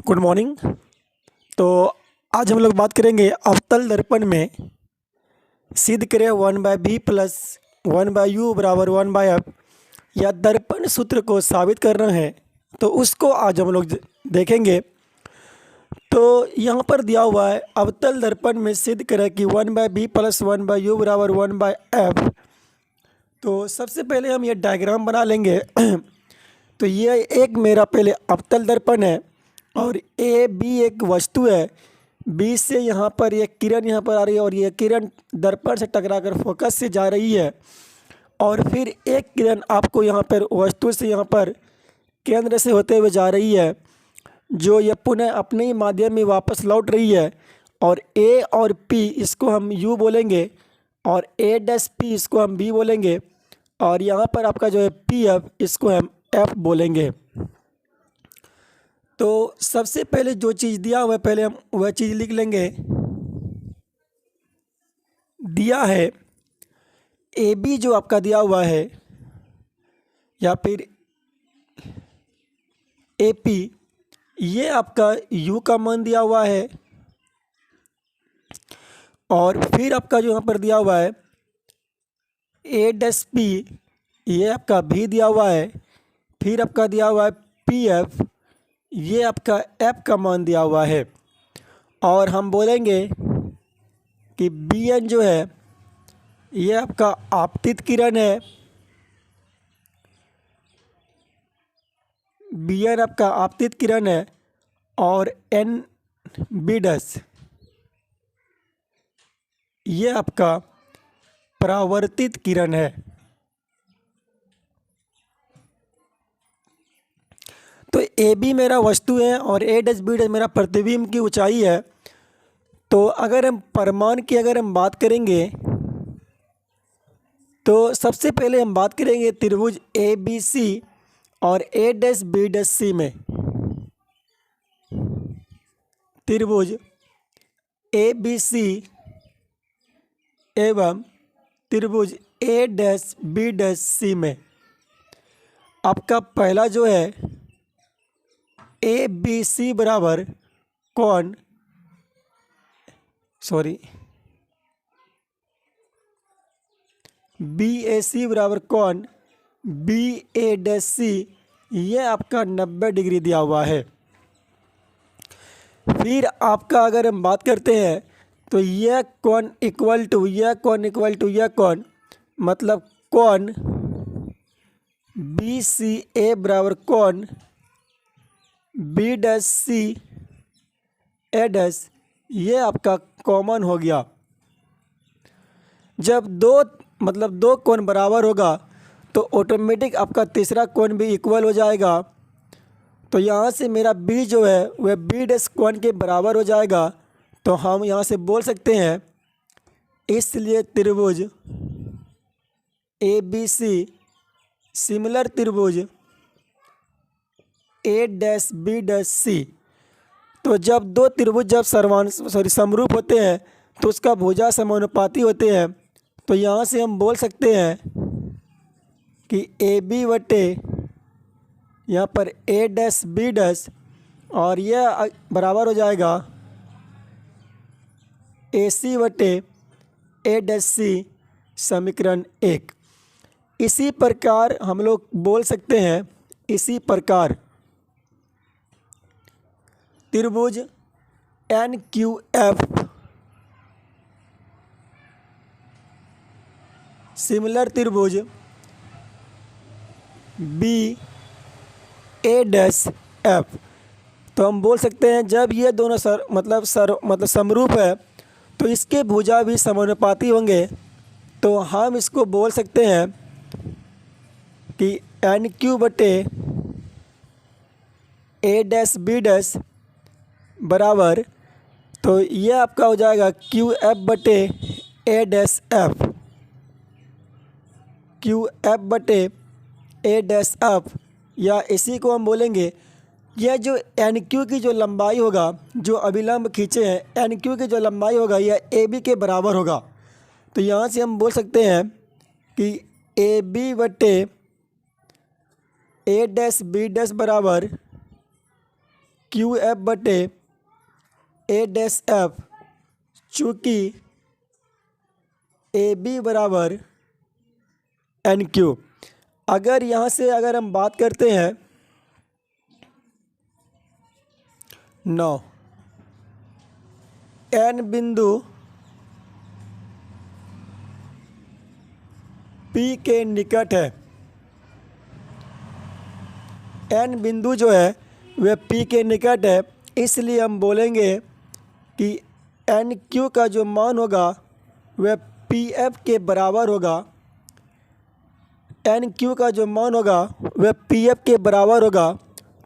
Good morning. तो आज हम लोग बात करेंगे अवतल दर्पण में सिद्ध करें 1/b प्लस 1/u बराबर 1/f या दर्पण सूत्र को साबित करना है। तो उसको आज हम लोग देखेंगे। तो यहाँ पर दिया हुआ है अवतल दर्पण में सिद्ध करें कि 1/b प्लस 1/u बराबर 1/f। तो सबसे पहले हम ये डायग्राम बना लेंगे। तो ये एक मेरा पहले अवतल दर्पण है और ए बी एक वस्तु है। बी से यहाँ पर एक किरण यहाँ पर आ रही है और ये किरण दर्पण से टकराकर फोकस से जा रही है और फिर एक किरण आपको यहाँ पर वस्तु से यहाँ पर केंद्र से होते हुए जा रही है, जो ये पुनः अपने ही माध्यम में वापस लौट रही है। और ए और पी इसको हम यू बोलेंगे और ए डैश पी इसको हम बी बोलेंगे और यहाँ पर आपका जो है पी एफ इसको हम एफ बोलेंगे। तो सबसे पहले जो चीज़ दिया हुआ है पहले हम वह चीज़ लिख लेंगे। दिया है ए बी जो आपका दिया हुआ है या फिर ए पी, ये आपका यू का मान दिया हुआ है और फिर आपका जो यहाँ पर दिया हुआ है ए डैश पी, ये आपका भी दिया हुआ है। फिर आपका दिया हुआ है पी एफ, ये आपका एफ का मान दिया हुआ है। और हम बोलेंगे कि बी एन जो है ये आपका आपतित किरण है। बी एन आपका आपतित किरण है और एन बी डैश ये आपका परावर्तित किरण है। तो ए बी मेरा वस्तु है और ए डैश बी डैश मेरा प्रतिबिंब की ऊंचाई है। तो अगर हम परिमाण की अगर हम बात करेंगे तो सबसे पहले हम बात करेंगे त्रिभुज ए बी सी और ए डैश बी डैश सी में। त्रिभुज ए बी सी एवं त्रिभुज ए डैश बी डैश सी में आपका पहला जो है ए बी सी बराबर कौन बी ए सी बराबर कौन बी ए डैश सी, ये आपका 90 डिग्री दिया हुआ है। फिर आपका अगर हम बात करते हैं तो यह कौन इक्वल टू यह कौन इक्वल टू यह कौन, मतलब कौन बी सी ए बराबर कौन बी डैश सी ए डैश, ये आपका कॉमन हो गया। जब दो कोण बराबर होगा तो ऑटोमेटिक आपका तीसरा कोण भी इक्वल हो जाएगा। तो यहाँ से मेरा बी जो है वह बी डैश कोण के बराबर हो जाएगा। तो हम यहाँ से बोल सकते हैं इसलिए त्रिभुज ए बी सी सिमिलर त्रिभुज ए डैश बी डैश सी। तो जब दो त्रिभुज जब समरूप होते हैं तो उसका भुजा समानुपाती होते हैं। तो यहाँ से हम बोल सकते हैं कि ए बी बटे यहाँ पर ए डैश बी डैश और यह बराबर हो जाएगा ए सी बटे ए डैश सी, समीकरण 1। इसी प्रकार हम लोग बोल सकते हैं, इसी प्रकार त्रिभुज एन क्यू एफ सिमिलर त्रिभुज बी ए डैश एफ। तो हम बोल सकते हैं जब ये दोनों समरूप है तो इसके भुजा भी समानुपाती होंगे। तो हम इसको बोल सकते हैं कि एन क्यू बटे ए डैश बी डैश बराबर, तो ये आपका हो जाएगा क्यू एफ बटे ए डैश एफ, क्यू एफ बटे ए डैश एफ। या इसी को हम बोलेंगे यह जो एन क्यू की जो लंबाई होगा, जो अभिलंब खींचे हैं एन क्यू की जो लंबाई होगा यह ए बी के बराबर होगा। तो यहाँ से हम बोल सकते हैं कि ए बी बटे ए डैश बी डैश बराबर क्यू एफ बटे ए डैश एफ, चूँकि ए बी बराबर एन क्यू। अगर यहाँ से अगर हम बात करते हैं 9 एन बिंदु पी के निकट है, एन बिंदु जो है वह पी के निकट है, इसलिए हम बोलेंगे कि एन क्यू का जो मान होगा वह पी एफ के बराबर होगा। एन क्यू का जो मान होगा वह पी एफ के बराबर होगा।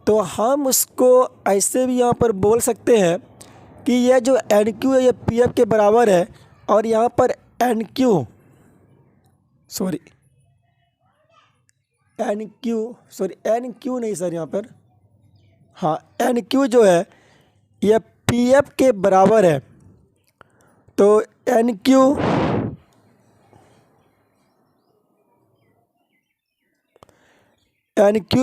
तो हम उसको ऐसे भी यहाँ पर बोल सकते हैं कि यह जो एन क्यू है यह पी एफ के बराबर है, और यहाँ पर एन क्यू नहीं सर, यहाँ पर हाँ एन क्यू जो है यह पी एफ के बराबर है। तो एन क्यू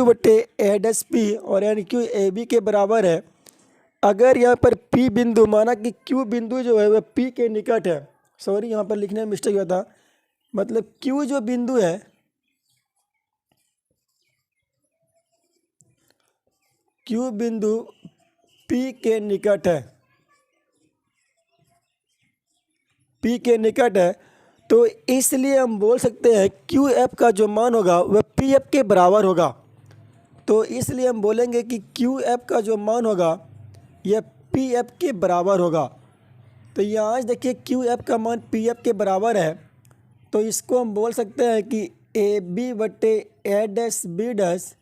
बटे ए डैश पी और एन क्यू ए बी के बराबर है। अगर यहाँ पर पी बिंदु, माना कि क्यू बिंदु जो है वह पी के निकट है, सॉरी यहाँ पर लिखने में मिस्टेक हुआ था, मतलब क्यू जो बिंदु है क्यू बिंदु पी के निकट है, पी के निकट है, तो इसलिए हम बोल सकते हैं क्यू एफ का जो मान होगा वह पी एफ के बराबर होगा। तो इसलिए हम बोलेंगे कि क्यू एफ का जो मान होगा यह पी एफ के बराबर होगा। तो यहाँ देखिए क्यू एफ का मान पी एफ के बराबर है, तो इसको हम बोल सकते हैं कि ए बी बटे ए डैश बी डैश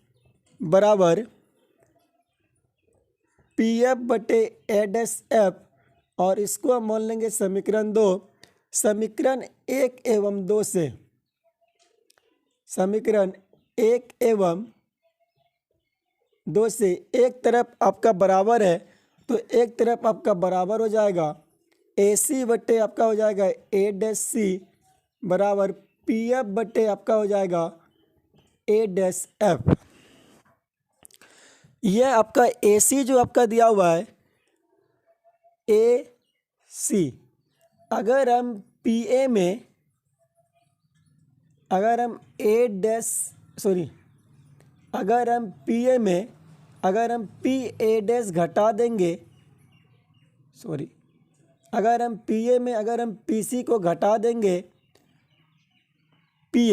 बराबर पी एफ बटे ए डैश एफ, और इसको हम मान लेंगे समीकरण 2। समीकरण 1 एवं 2 से, समीकरण 1 एवं 2 से एक तरफ आपका बराबर है तो एक तरफ आपका बराबर हो जाएगा। ए सी बटे आपका हो जाएगा ए डैश सी बराबर पी एफ बटे आपका हो जाएगा ए डैश एफ। यह आपका ए सी जो आपका दिया हुआ है ए सी, अगर हम पी ए में, अगर हम ए डैश अगर हम पी ए में अगर हम पी ए डैश घटा देंगे, अगर हम पी ए में अगर हम पी सी को घटा देंगे, पी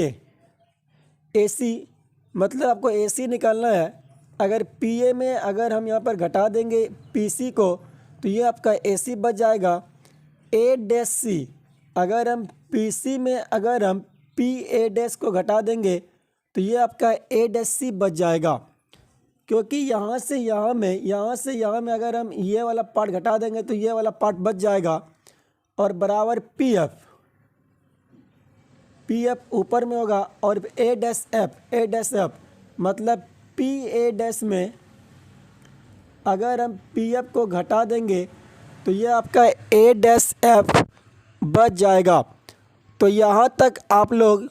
ए सी मतलब आपको ए सी निकालना है। अगर पी ए में अगर हम यहाँ पर घटा देंगे पी सी को, तो ये आपका ए सी बच जाएगा। ए डैश सी, अगर हम पी सी में अगर हम पी ए डैश को घटा देंगे तो ये आपका ए डैश सी बच जाएगा, क्योंकि यहाँ से यहाँ में अगर हम ये वाला पार्ट घटा देंगे तो ये वाला पार्ट बच जाएगा, और बराबर पी एफ ऊपर में होगा, और ए डैश एफ मतलब पी ए डैश में अगर हम पी एफ को घटा देंगे तो ये आपका ए डैश एफ बच जाएगा। तो यहाँ तक आप लोग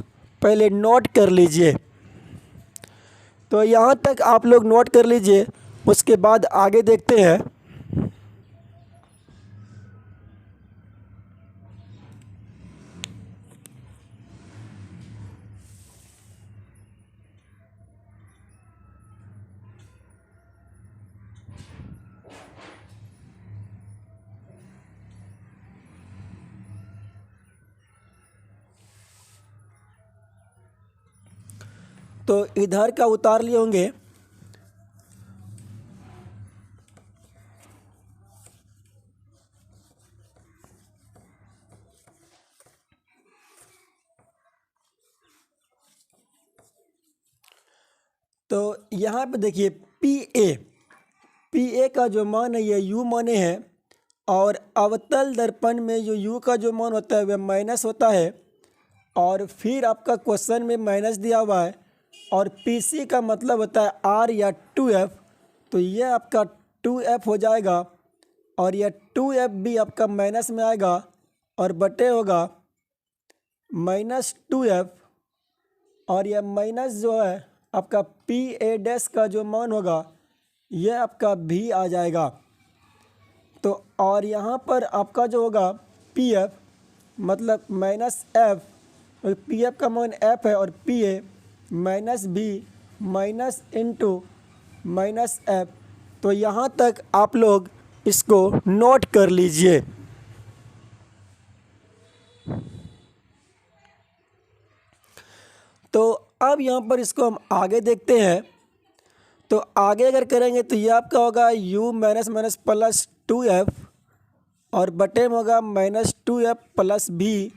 पहले नोट कर लीजिए, उसके बाद आगे देखते हैं। तो इधर का उतार लिए होंगे, तो यहाँ पे देखिए पी ए का जो मान है ये यू माने है, और अवतल दर्पण में जो यू का जो मान होता है वह माइनस होता है, और फिर आपका क्वेश्चन में माइनस दिया हुआ है, और पी सी का मतलब होता है आर या 2F, तो ये आपका 2F हो जाएगा, और यह 2F भी आपका माइनस में आएगा और बटे होगा -2F, और यह माइनस जो है आपका पी ए डैश का जो मान होगा ये आपका भी आ जाएगा। तो और यहाँ पर आपका जो होगा पी एफ मतलब माइनस एफ, पी एफ का मान एफ है और P A minus B minus into minus F. तो यहाँ तक आप लोग इसको नोट कर लीजिए। तो अब यहाँ पर इसको हम आगे देखते हैं। तो आगे अगर करेंगे तो ये आपका होगा u minus minus plus 2f और बटे में होगा माइनस 2f प्लस b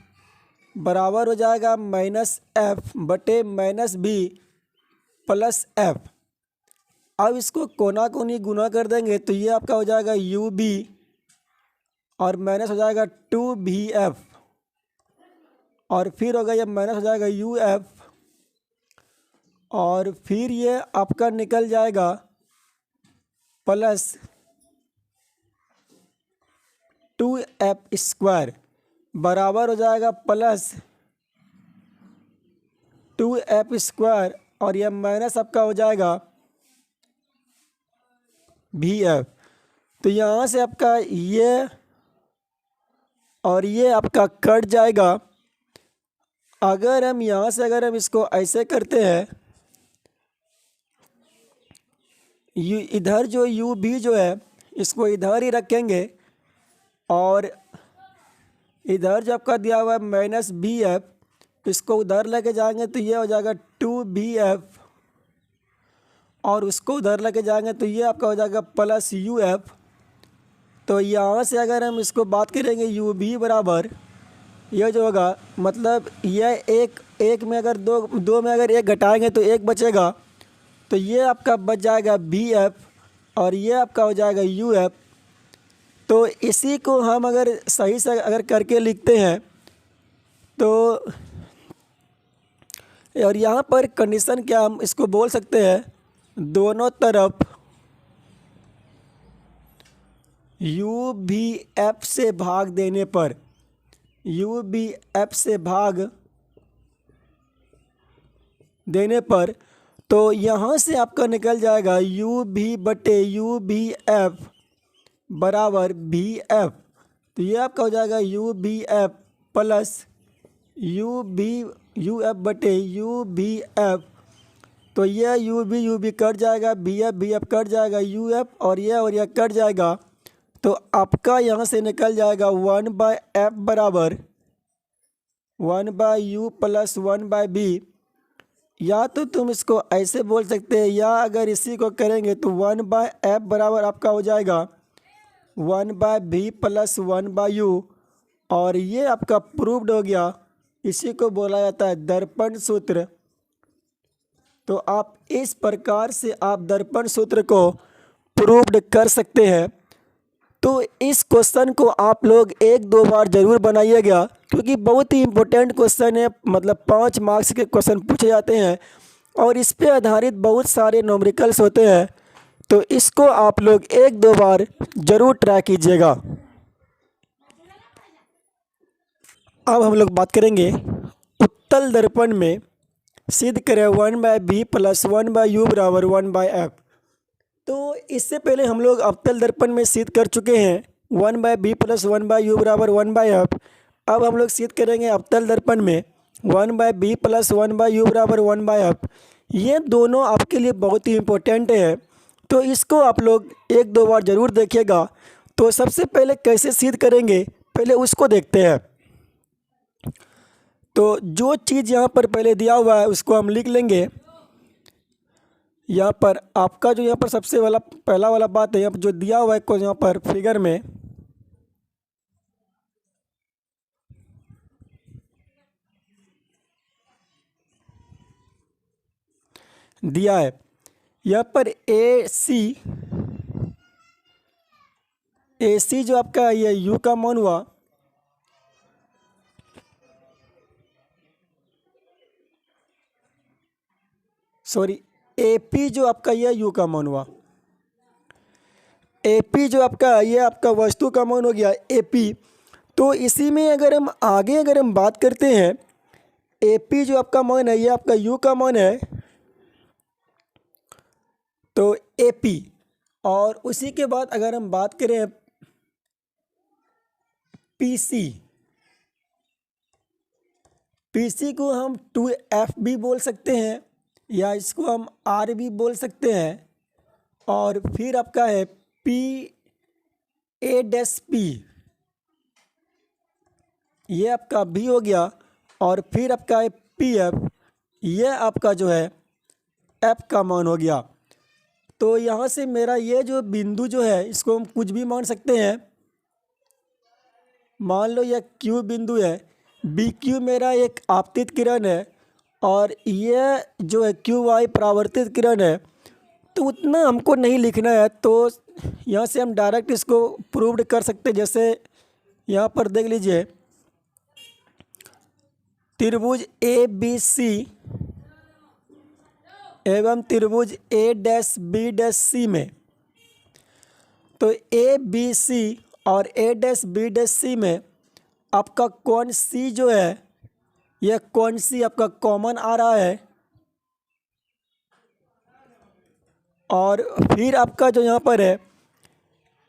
बराबर हो जाएगा माइनस f बटे माइनस b प्लस f। अब इसको कोना कोनी गुना कर देंगे तो ये आपका हो जाएगा ub और माइनस हो जाएगा 2bf और फिर होगा ये माइनस हो जाएगा uf और फिर ये आपका निकल जाएगा प्लस 2f स्क्वायर बराबर हो जाएगा प्लस 2f स्क्वायर और यह माइनस आपका हो जाएगा vf। तो यहाँ से आपका ये और ये आपका कट जाएगा। अगर हम यहाँ से अगर हम इसको ऐसे करते हैं इधर जो यू भी जो है इसको इधर ही रखेंगे और इधर जो आपका दिया हुआ है माइनस बी एफ इसको उधर लेके जाएंगे तो ये हो जाएगा 2bf और उसको उधर लेके जाएंगे तो ये आपका हो जाएगा प्लस uf। तो यहाँ से अगर हम इसको बात करेंगे यू भी बराबर ये जो होगा मतलब यह एक में अगर दो में अगर एक घटाएंगे तो एक बचेगा तो ये आपका बच जाएगा bf और ये आपका हो जाएगा uf। तो इसी को हम अगर सही से अगर करके लिखते हैं तो और यहाँ पर कंडीशन क्या हम इसको बोल सकते हैं दोनों तरफ यू भी एफ से भाग देने पर यू भी एफ से भाग देने पर तो यहाँ से आपका निकल जाएगा यू भी बटे यू भी एफ बराबर भी एफ। तो ये आपका हो जाएगा यू भी एफ प्लस यू एफ बटे यू भी एफ। तो यह यू भी कट जाएगा, बी एफ कट जाएगा, यू एफ और यह कट जाएगा। तो आपका यहाँ से निकल जाएगा 1/f बराबर 1/u प्लस 1/b। या तो तुम इसको ऐसे बोल सकते हैं या अगर इसी को करेंगे तो 1/f बराबर आपका हो जाएगा 1/b प्लस 1/u और ये आपका प्रूव्ड हो गया। इसी को बोला जाता है दर्पण सूत्र। तो आप इस प्रकार से आप दर्पण सूत्र को प्रूव्ड कर सकते हैं। तो इस क्वेश्चन को आप लोग 1-2 बार ज़रूर बनाइएगा क्योंकि बहुत ही इम्पोर्टेंट क्वेश्चन है, मतलब 5 मार्क्स के क्वेश्चन पूछे जाते हैं और इस पे आधारित बहुत सारे न्यूमेरिकल्स होते हैं। तो इसको आप लोग 1-2 बार ज़रूर ट्राई कीजिएगा। अब हम लोग बात करेंगे उत्तल दर्पण में सिद्ध करें 1/b प्लस 1/u बराबर 1/f। तो इससे पहले हम लोग अवतल दर्पण में सिद्ध कर चुके हैं 1/b प्लस 1/u बराबर 1/f। अब हम लोग सिद्ध करेंगे अवतल दर्पण में 1/b प्लस 1/u बराबर 1/f। ये दोनों आपके लिए बहुत ही इम्पोर्टेंट है, तो इसको आप लोग 1-2 बार ज़रूर देखिएगा। तो सबसे पहले कैसे सिद्ध करेंगे पहले उसको देखते हैं। तो जो चीज़ यहाँ पर पहले दिया हुआ है उसको हम लिख लेंगे। यहाँ पर आपका जो यहाँ पर सबसे पहला वाला बात है, यहाँ पर जो दिया हुआ है को यहाँ पर फिगर में दिया है, यहाँ पर ए सी जो आपका ये यू का मान हुआ सॉरी एपी जो आपका ये यू का मान हुआ, एपी जो आपका ये आपका वस्तु का मान हो गया एपी। तो इसी में अगर हम आगे बात करते हैं एपी जो आपका मान है ये आपका यू का मान है। तो एपी और उसी के बाद अगर हम बात करें पीसी, पीसी को हम 2F भी बोल सकते हैं या इसको हम R भी बोल सकते हैं। और फिर आपका है PA-P, ये आपका B हो गया। और फिर आपका है PF, ये आपका जो है F का मान हो गया। तो यहाँ से मेरा ये जो बिंदु जो है इसको हम कुछ भी मान सकते हैं। मान लो यह Q बिंदु है, BQ मेरा एक आपतित किरण है और यह जो है QY परावर्तित किरण है। तो उतना हमको नहीं लिखना है, तो यहाँ से हम डायरेक्ट इसको प्रूव्ड कर सकते हैं। जैसे यहाँ पर देख लीजिए, त्रिभुज ABC एवं त्रिभुज A-B-C में, तो ABC और A-B-C में आपका कौन सी जो है यह कौन सी आपका कॉमन आ रहा है। और फिर आपका जो यहाँ पर है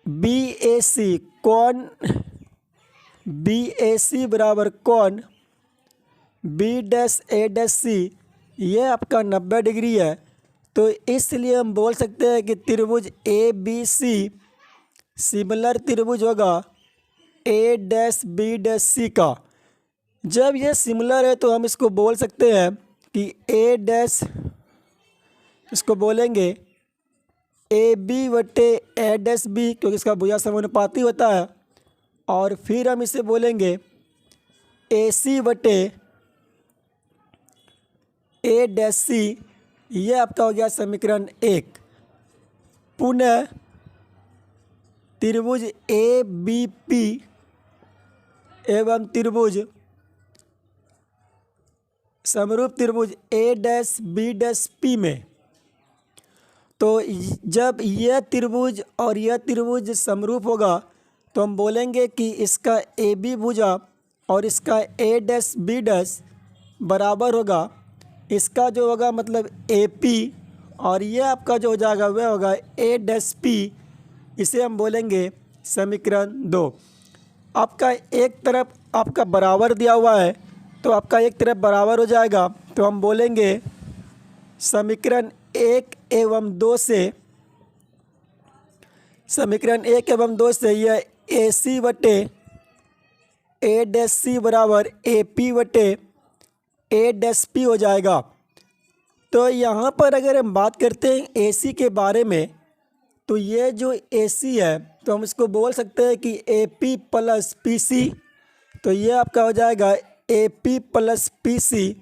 BAC, कौन BAC बराबर कौन B-A-C, ये आपका 90 डिग्री है। तो इसलिए हम बोल सकते हैं कि त्रिभुज ABC सिमिलर त्रिभुज होगा A-B-C का। जब ये सिमिलर है तो हम इसको बोल सकते हैं कि इसको बोलेंगे AB/A-B, क्योंकि इसका भुजा समानुपाती होता है। और फिर हम इसे बोलेंगे AC/A-C, ये आपका हो गया समीकरण 1। पुनः त्रिभुज ABP एवं त्रिभुज समरूप त्रिभुज A-B-P में, तो जब यह त्रिभुज और यह त्रिभुज समरूप होगा तो हम बोलेंगे कि इसका AB भुजा और इसका A-B बराबर होगा। इसका जो होगा मतलब AP और ये आपका जो हो जाएगा वह होगा A-P। इसे हम बोलेंगे समीकरण 2। आपका एक तरफ आपका बराबर दिया हुआ है तो आपका एक तरफ बराबर हो जाएगा, तो हम बोलेंगे समीकरण 1 एवं 2 से, समीकरण 1 एवं 2 से यह AC/A-C बराबर AP/A-P हो जाएगा। तो यहाँ पर अगर हम बात करते हैं AC के बारे में, तो ये जो AC है तो हम इसको बोल सकते हैं कि AP प्लस PC। तो ये आपका हो जाएगा AP प्लस PC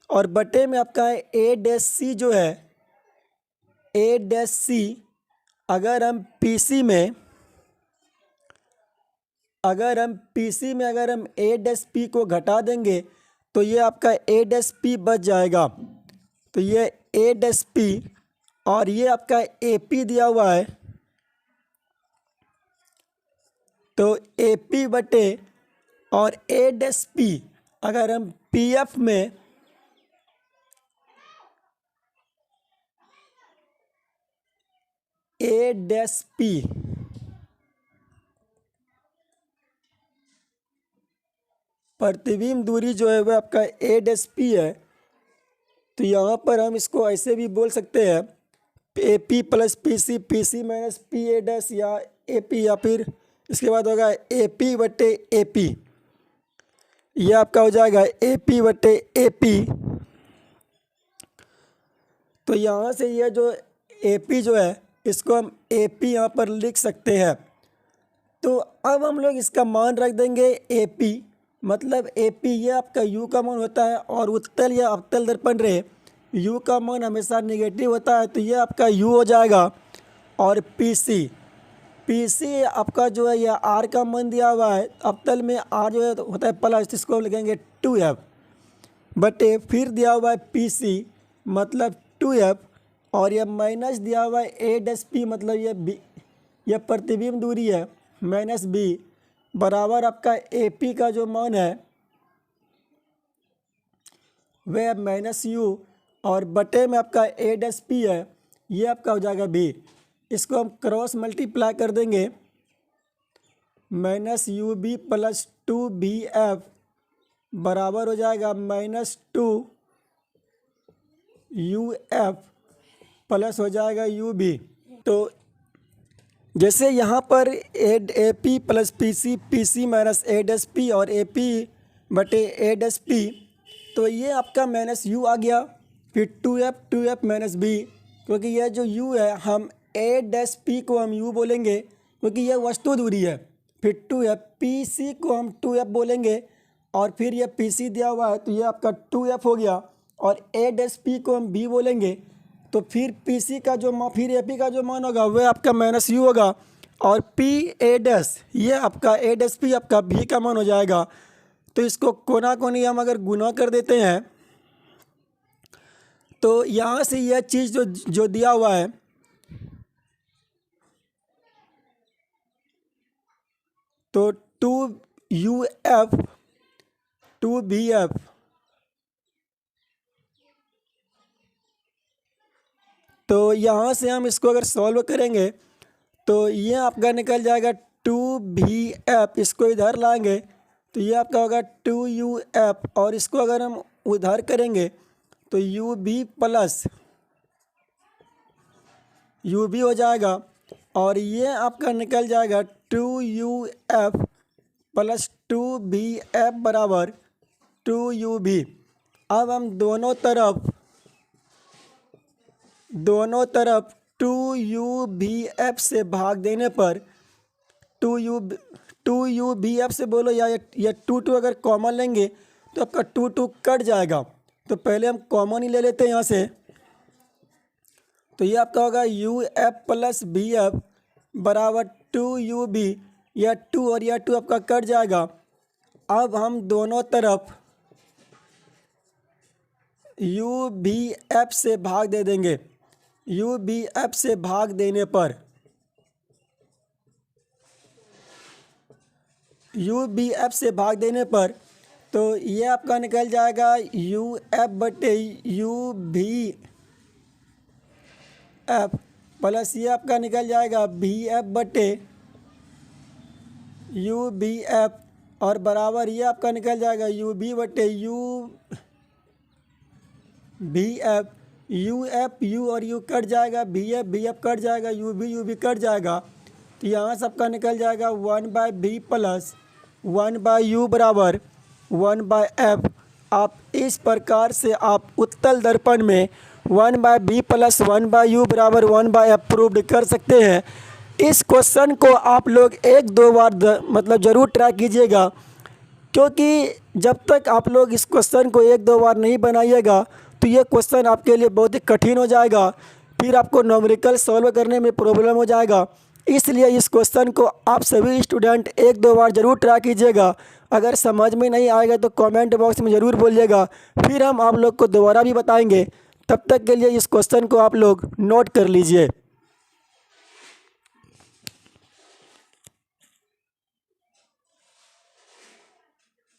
और बटे में आपका है A-C जो है A-C। अगर हम PC में अगर हम A-P को घटा देंगे तो ये आपका A-P बच जाएगा। तो ये A-P और ये आपका AP दिया हुआ है, तो AP बटे और A-P अगर हम PF में A-P प्रतिबिंब दूरी जो है वह आपका A-P है। तो यहाँ पर हम इसको ऐसे भी बोल सकते हैं AP plus PC, PC minus PA- या AP, या फिर इसके बाद होगा AP/AP। यह आपका हो जाएगा AP/AP। तो यहाँ से यह जो AP जो है इसको हम AP यहाँ पर लिख सकते हैं। तो अब हम लोग इसका मान रख देंगे AP, मतलब AP ये आपका U का मान होता है और उत्तल या अवतल दर्पण रहे U का मान हमेशा नेगेटिव होता है, तो ये आपका U हो जाएगा। और PC आपका जो है यह R का मान दिया हुआ है, अवतल में R जो है तो होता है प्लस, इसको लिखेंगे 2F बटे फिर दिया हुआ है PC मतलब 2F और यह माइनस दिया हुआ है A-P मतलब यह प्रतिबिंब दूरी है -B बराबर आपका AP का जो मान है वह -U और बटे में आपका A-P है, ये आपका हो जाएगा B। इसको हम क्रॉस मल्टीप्लाई कर देंगे, minus you B plus 2bf बराबर हो जाएगा माइनस 2uf प्लस हो जाएगा ub। तो जैसे यहाँ पर एड A P plus P C, P C minus एड एस पी और ए पी बटे एड एस पी, तो ये आपका माइनस यू आ गया। फिर 2f माइनस बी, क्योंकि यह जो u है हम एड एस पी को हम u बोलेंगे क्योंकि यह वस्तु दूरी है। फिर 2f पी सी को हम 2f बोलेंगे और फिर यह पी सी दिया हुआ है तो ये आपका 2f हो गया, और एड एस पी को हम b बोलेंगे तो फिर पी सी का जो मान, फिर ए पी का जो मान होगा वह आपका माइनस यू होगा, और पी ए डैश ये आपका ए डैश पी आपका भी का मान हो जाएगा। तो इसको कोना कोनी हम अगर गुना कर देते हैं तो यहाँ से यह चीज़ जो दिया हुआ है तो 2uf 2bf तो यहाँ से हम इसको अगर सॉल्व करेंगे तो ये आपका निकल जाएगा 2bf, इसको इधर लाएंगे तो ये आपका होगा 2uf, और इसको अगर हम उधर करेंगे तो ub प्लस ub हो जाएगा, और ये आपका निकल जाएगा 2uf प्लस 2bf बराबर 2ub। अब हम दोनों तरफ 2ubf से भाग देने पर 2ubf से बोलो या 2 अगर कॉमन लेंगे तो आपका 2 कट जाएगा। तो पहले हम कॉमन ही ले लेते हैं यहाँ से, तो ये आपका होगा uf प्लस bf बराबर 2ub, यह 2 और यह 2 आपका कट जाएगा। अब हम दोनों तरफ ubf से भाग दे देंगे, ubf से भाग देने पर तो ये आपका निकल जाएगा uf बटे ubf प्लस ये आपका निकल जाएगा bf बटे ubf, और बराबर ये आपका निकल जाएगा ub बटे ubf, uf u और u कट जाएगा, bf कट जाएगा, ub कट जाएगा, तो यहाँ सबका निकल जाएगा 1/b प्लस 1/u बराबर 1/f। आप इस प्रकार से आप उत्तल दर्पण में 1/b प्लस 1/u बराबर 1/f प्रूव्ड कर सकते हैं। इस क्वेश्चन को आप लोग 1-2 बार मतलब ज़रूर ट्राई कीजिएगा, क्योंकि जब तक आप लोग इस क्वेश्चन को 1-2 बार नहीं बनाइएगा तो ये क्वेश्चन आपके लिए बहुत ही कठिन हो जाएगा, फिर आपको न्यूमेरिकल सॉल्व करने में प्रॉब्लम हो जाएगा। इसलिए इस क्वेश्चन को आप सभी स्टूडेंट 1-2 बार ज़रूर ट्राई कीजिएगा। अगर समझ में नहीं आएगा तो कमेंट बॉक्स में ज़रूर बोलिएगा, फिर हम आप लोग को दोबारा भी बताएंगे। तब तक के लिए इस क्वेश्चन को आप लोग नोट कर लीजिए।